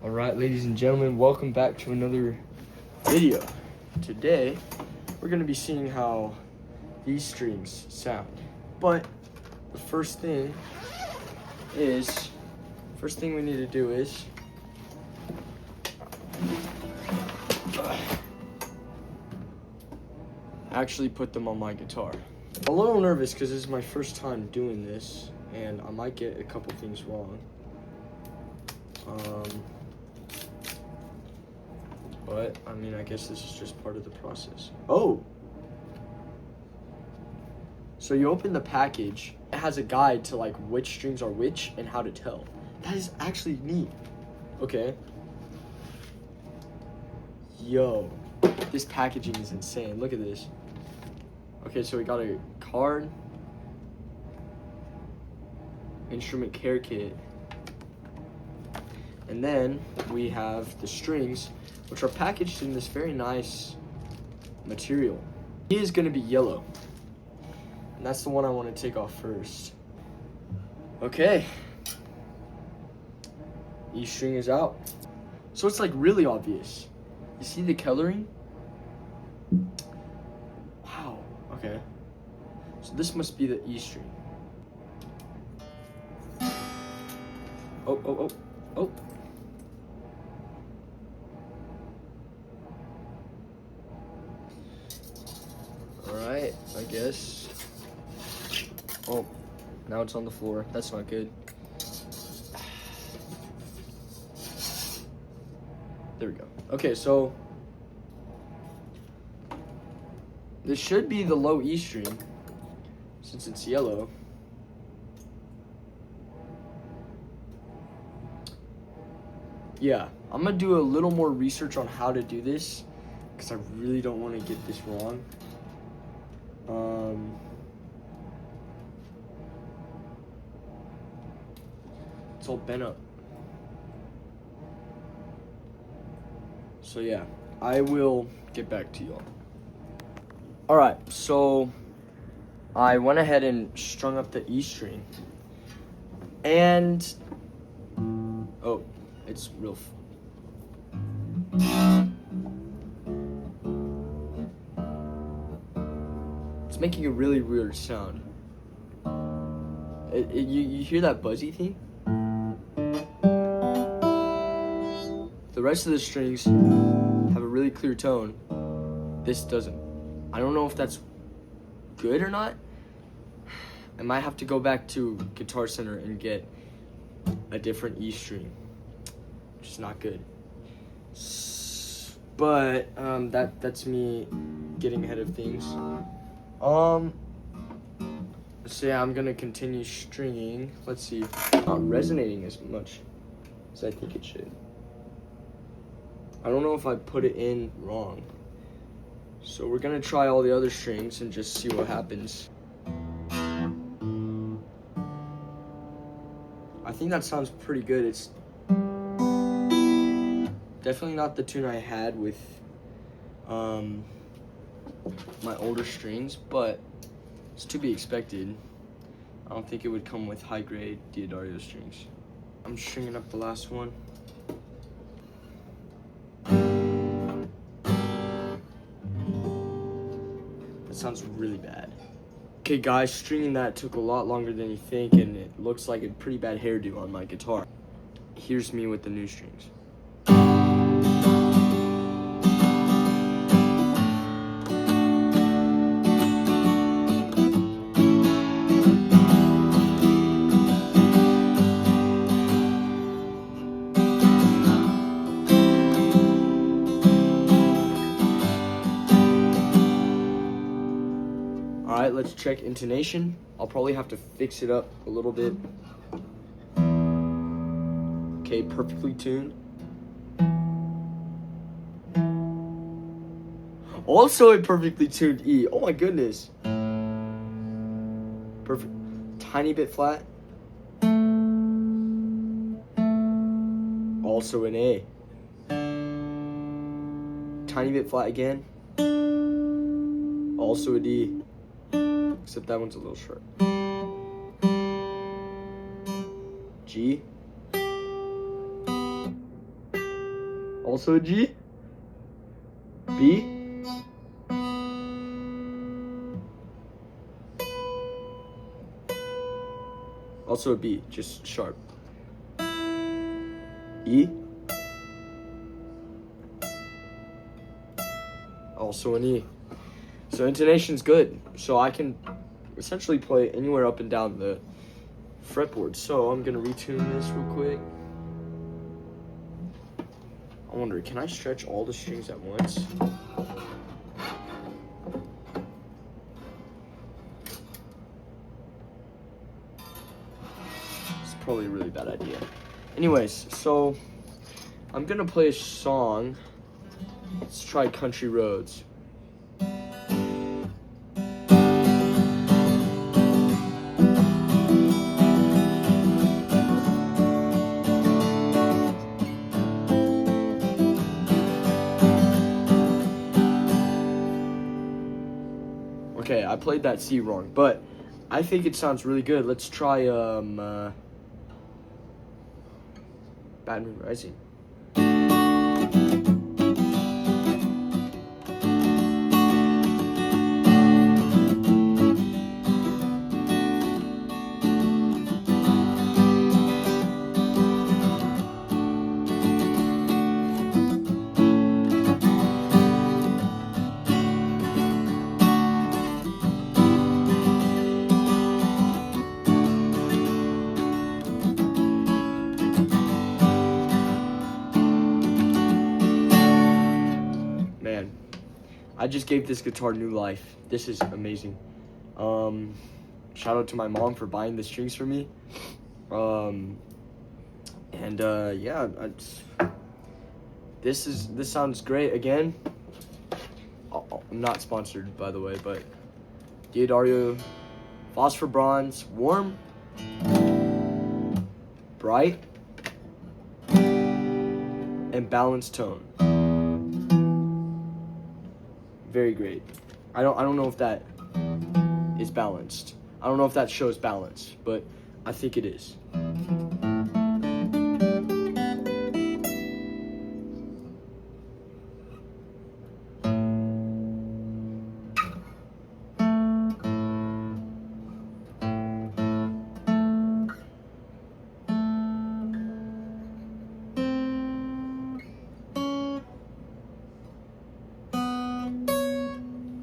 Alright, ladies and gentlemen, welcome back to another video. Today, we're going to be seeing how these strings sound. But the first thing we need to do is actually put them on my guitar. I'm a little nervous because this is my first time doing this, and I might get a couple things wrong. But, I mean, I guess this is just part of the process. Oh! So you open the package, it has a guide to like which strings are which and how to tell. That is actually neat. Okay. Yo, this packaging is insane. Look at this. Okay, so we got a card, instrument care kit, and then we have the strings, which are packaged in this very nice material. He is going to be yellow, and that's the one I want to take off first. Okay, E string is out. So it's like really obvious. You see the coloring? Wow, okay. So this must be the E string. Oh. Alright, I guess. Oh, now it's on the floor. That's not good. There we go. Okay, so this should be the low E string since it's yellow. Yeah, I'm gonna do a little more research on how to do this because I really don't want to get this wrong. It's all bent up. So yeah, I will get back to y'all. Alright, so I went ahead and strung up the E string. And oh, it's real it's making a really weird sound. You hear that buzzy thing? The rest of the strings have a really clear tone. This doesn't. I don't know if that's good or not. I might have to go back to Guitar Center and get a different E string, which is not good. But that's me getting ahead of things. So yeah, I'm gonna continue stringing. Let's see, not resonating as much as I think it should. I don't know if I put it in wrong. So we're gonna try all the other strings and just see what happens. I think that sounds pretty good. It's definitely not the tune I had with my older strings, but it's to be expected. I don't think it would come with high grade D'Addario strings. I'm stringing up the last one. That sounds really bad. Okay guys, stringing that took a lot longer than you think, and it looks like a pretty bad hairdo on my guitar. Here's me with the new strings. Alright, let's check intonation. I'll probably have to fix it up a little bit. Okay, perfectly tuned. Also a perfectly tuned E. Oh my goodness. Perfect. Tiny bit flat. Also an A. Tiny bit flat again. Also a D. Except that one's a little short. G. Also a G. B. Also a B, just sharp. E. Also an E. So intonation's good. So I can essentially play anywhere up and down the fretboard. So I'm gonna retune this real quick. I wonder, can I stretch all the strings at once? It's probably a really bad idea. Anyways, so I'm gonna play a song. Let's try Country Roads. Okay, I played that C wrong, but I think it sounds really good. Let's try Bad Moon Rising. Man, I just gave this guitar new life. This is amazing. Shout out to my mom for buying the strings for me. Yeah, this sounds great. Again, I'm not sponsored, by the way, but D'Addario, Phosphor Bronze, warm, bright, and balanced tone. Very great. I don't know if that is balanced. I don't know if that shows balance, but I think it is.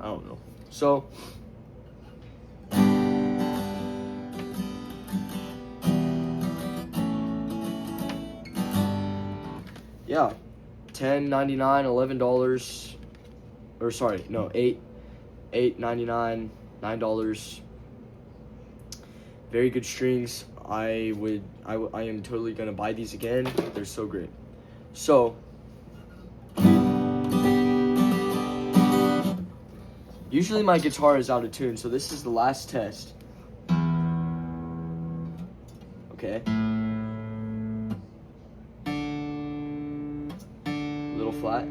I don't know. So, yeah, $10.99, $11, or sorry, no, $8.99, $9. Very good strings. I am totally gonna buy these again. They're so great. So, usually my guitar is out of tune, so this is the last test. Okay. Little flat.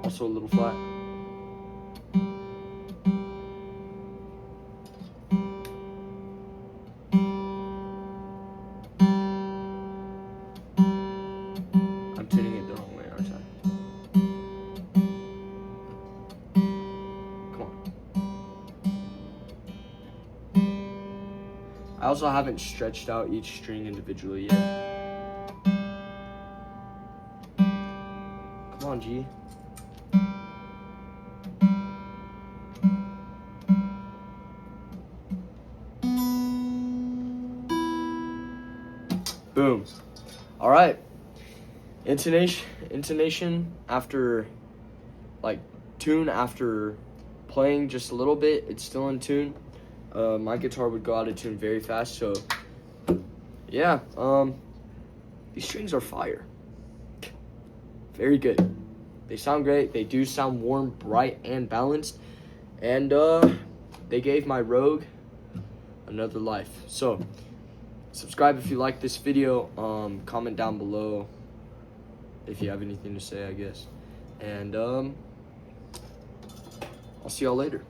Also a little flat. I'm tuning it the wrong way, aren't I? I also haven't stretched out each string individually yet. Come on, G. Boom. All right. Intonation after, like, tune after playing just a little bit, it's still in tune. My guitar would go out of tune very fast, so yeah, these strings are fire. Very good. They sound great. They do sound warm, bright, and balanced, and they gave my Rogue another life. So subscribe if you like this video. Comment down below if you have anything to say, I guess, and I'll see y'all later.